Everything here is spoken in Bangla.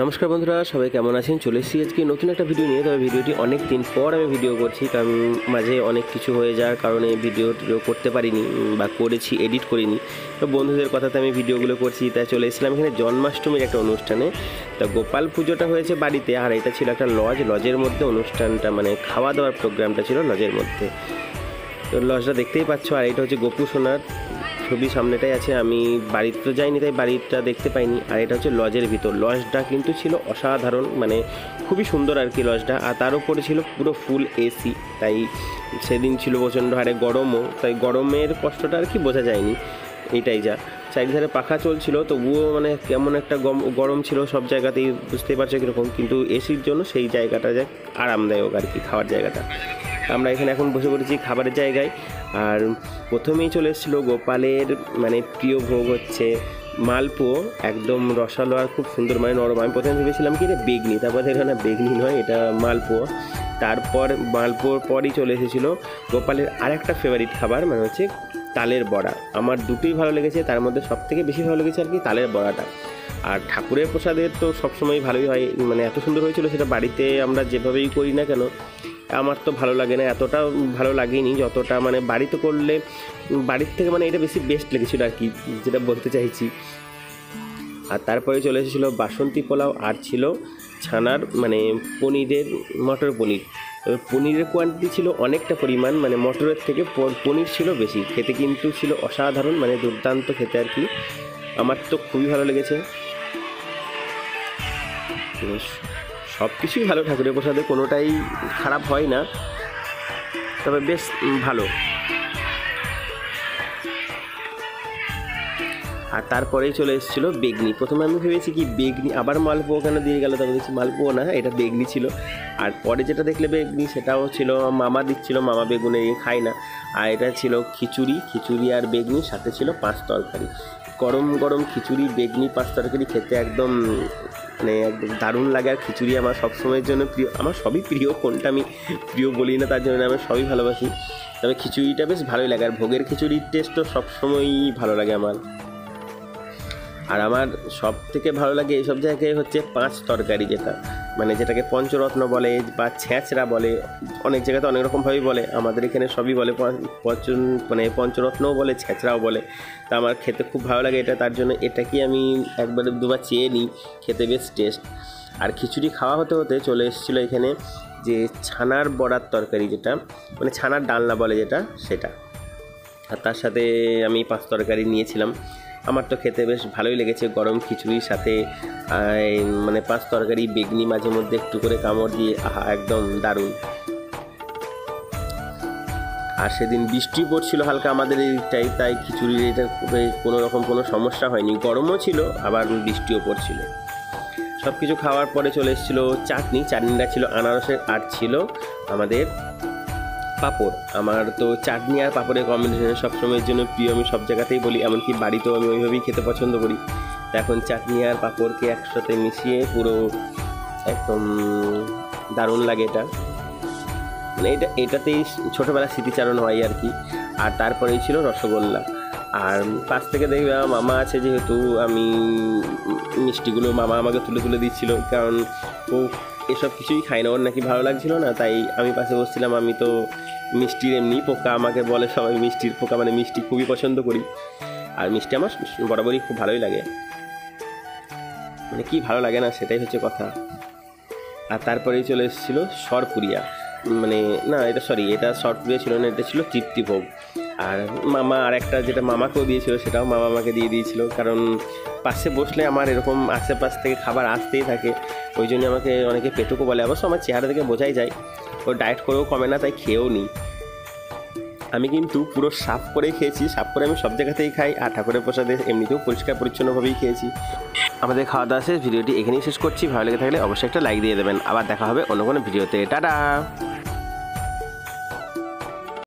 নমস্কার বন্ধুরা, সবাই কেমন আছেন? চলে এসেছি আজকে নতুন একটা ভিডিও নিয়ে। তবে ভিডিওটি অনেক দিন পর আমি ভিডিও করছি, কারণ মাঝে অনেক কিছু হয়ে যাওয়ার কারণে ভিডিও করতে পারিনি বা করেছি এডিট করিনি। তো বন্ধুদের কথাতে আমি ভিডিওগুলো করছি, তাই চলে এসেছিলাম এখানে জন্মাষ্টমীর একটা অনুষ্ঠানে। তা গোপাল পুজোটা হয়েছে বাড়িতে, আর এটা ছিল একটা লজের মধ্যে অনুষ্ঠানটা, মানে খাওয়া দাওয়ার প্রোগ্রামটা ছিল লজের মধ্যে। তো লজটা দেখতেই পাচ্ছ, আর এটা হচ্ছে গোপু সোনার ছবি সামনেটাই আছে। আমি বাড়িতে তো যাইনি, তাই বাড়িটা দেখতে পাইনি। আর এটা হচ্ছে লজের ভিতর। লজটা কিন্তু ছিল অসাধারণ, মানে খুবই সুন্দর আর কি লজটা। আর তার উপরে ছিল পুরো ফুল এসি, তাই সেদিন ছিল প্রচণ্ড হারে গরমও, তাই গরমের কষ্টটা আর কি বোঝা যায়নি। এইটাই যা, চারিধারে পাখা চলছিল, তবুও মানে কেমন একটা গরম ছিল সব জায়গাতেই, বুঝতেই পারছো কীরকম। কিন্তু এসির জন্য সেই জায়গাটা যা আরামদায়ক আর কি, খাওয়ার জায়গাটা। আমরা এখানে এখন বসে পড়েছি খাবারের জায়গায়। আর প্রথমেই চলে এসেছিলো গোপালের মানে প্রিয় ভোগ হচ্ছে মালপোয়া, একদম রসালো আর খুব সুন্দর, মানে নরম। আমি প্রথমে ভেবেছিলাম কি এটা বেগনি, তারপর দেখলাম না বেগনি নয়, এটা মালপোয়া। তারপর মালপোয়ার পরই চলে এসেছিলো গোপালের আরেকটা ফেভারিট খাবার, মানে হচ্ছে তালের বড়া। আমার দুটোই ভালো লেগেছে, তার মধ্যে সবথেকে বেশি ভালো লেগেছে আর কি তালের বড়াটা। আর ঠাকুরের প্রসাদের তো সবসময় ভালোই হয়, মানে এত সুন্দর হয়েছিল সেটা বাড়িতে আমরা যেভাবেই করি না কেন, আমার তো ভালো লাগে না, এতটা ভালো লাগেনি যতটা মানে বাড়িতে করলে, বাড়ির থেকে মানে এটা বেশি বেস্ট লেগেছিলো আর কি, যেটা বলতে চাইছি। আর তারপরে চলে এসেছিলো বাসন্তী পোলাও, আর ছিল ছানার মানে পনিরের মটর পনির। তবে পনিরের কোয়ান্টিটি ছিল অনেকটা পরিমাণ, মানে মটরের থেকে পনির ছিল বেশি। খেতে কিন্তু ছিল অসাধারণ, মানে দুর্দান্ত খেতে আর কি। আমার তো খুবই ভালো লেগেছে। সব কিছুই ভালো ঠাকুরের প্রসাদে, কোনোটাই খারাপ হয় না, তবে বেশ ভালো। আর তারপরেই চলে এসেছিলো বেগনি। প্রথমে আমি ভেবেছি কি বেগনি, আবার মালপোয়া কেন দিয়ে গেল, তবে দেখছি মালপোয়া না, এটা বেগনি ছিল। আর পরে যেটা দেখলে বেগনি, সেটাও ছিল মামা দিচ্ছিল, মামা বেগুনে খায় না। আর এটা ছিল খিচুড়ি আর বেগনি, সাথে ছিল পাঁচ তরকারি। গরম গরম খিচুড়ি, বেগনি, পাঁচ তরকারি খেতে একদম মানে একদম দারুণ লাগে। আর খিচুড়ি আমার সবসময়ের জন্য প্রিয়, আমার সবই প্রিয়, কোনটা আমি প্রিয় বলি না তার জন্য, আমি সবই ভালোবাসি। তবে খিচুড়িটা বেশ ভালোই লাগে, আর ভোগের খিচুড়ির টেস্ট তো সবসময়ই ভালো লাগে আমার। আর আমার সব থেকে ভালো লাগে এইসব জায়গায় হচ্ছে পাঁচ তরকারি, যেটা মানে যেটাকে পঞ্চরত্ন বলে বা ছ্যাঁচড়া বলে, অনেক জায়গাতে অনেক রকমভাবেই বলে, আমাদের এখানে সবই বলে, মানে পঞ্চরত্নও বলে, ছ্যাঁচড়াও বলে। তা আমার খেতে খুব ভালো লাগে এটা, তার জন্য এটাকে আমি একবার দুবার চেয়ে নিই, খেতে বেশ টেস্ট। আর খিচুড়ি খাওয়া হতে হতে চলে এসেছিলো এখানে যে ছানার বড়ার তরকারি, যেটা মানে ছানার ডালনা বলে যেটা, সেটা। আর তার সাথে আমি পাঁচ তরকারি নিয়েছিলাম। আমার তো খেতে বেশ ভালোই লেগেছে, গরম খিচুড়ির সাথে মানে পাঁচ তরকারি, বেগনি মাঝে মধ্যে একটু করে কামড় দিয়ে, আহা একদম দারুণ। আর সেদিন বৃষ্টি পড়ছিল হালকা আমাদের এইটাই, তাই খিচুড়ির এটা কোনো রকম কোনো সমস্যা হয়নি, গরমও ছিল আবার বৃষ্টিও পড়ছিল। সব কিছু খাওয়ার পরে চলে এসেছিলো চাটনিটা ছিল আনারসের, আর ছিল আমাদের পাঁপড়। আমার তো চাটনি আর পাঁপড়ের কম্বিনেশন সবসময়ের জন্য প্রিয়, আমি সব জায়গাতেই বলি, এমনকি বাড়িতেও আমি ওইভাবেই খেতে পছন্দ করি। এখন চাটনি আর পাঁপড়কে একসাথে মিশিয়ে পুরো একদম দারুণ লাগে এটা, মানে এটাতেই ছোটোবেলার স্মৃতিচারণ হয় আর কি। আর তারপরেই ছিল রসগোল্লা। আর পাশ থেকে দেখবে মামা আছে, যেহেতু আমি মিষ্টিগুলো মামা আমাকে তুলে তুলে দিচ্ছিলো, কারণ ও এসব কিছুই খায় না, ওর নাকি ভালো লাগছিল না, তাই আমি পাশে বসছিলাম। আমি তো মিষ্টির এমনি পোকা, আমাকে বলে সবাই মিষ্টির পোকা, মানে মিষ্টি খুবই পছন্দ করি। আর মিষ্টি আমার বরাবরই খুব ভালোই লাগে, মানে কি ভালো লাগে না সেটাই হচ্ছে কথা। আর তারপরেই চলে এসেছিলো সরপুরিয়া, মানে না এটা সরপুরিয়া ছিল না, এটা ছিল তৃপ্তিভোগ। আর মামা আর একটা যেটা মামাকেও দিয়েছিল, সেটাও মামা আমাকে দিয়ে দিয়েছিল, কারণ পাশে বসলে আমার এরকম আশেপাশ থেকে খাবার আসতেই থাকে, ওই জন্য আমাকে অনেকে পেটুকো বলে। অবশ্য আমার চেহারা থেকে বোঝাই যায়, ও ডায়েট করেও কমে না, তাই খেয়েও নিই। আমি কিন্তু পুরো সাফ করে খেয়েছি, সাফ করে আমি সব জায়গাতেই খাই। আর ঠাকুরের প্রসাদে এমনিতেও পরিষ্কার পরিচ্ছন্নভাবেই খেয়েছি। আমাদের খাওয়া দাওয়া শেষ, ভিডিওটি এখানেই শেষ করছি। ভালো লেগে থাকলে অবশ্যই একটা লাইক দিয়ে দেবেন। আবার দেখা হবে অন্য কোনো ভিডিওতে। টাটা।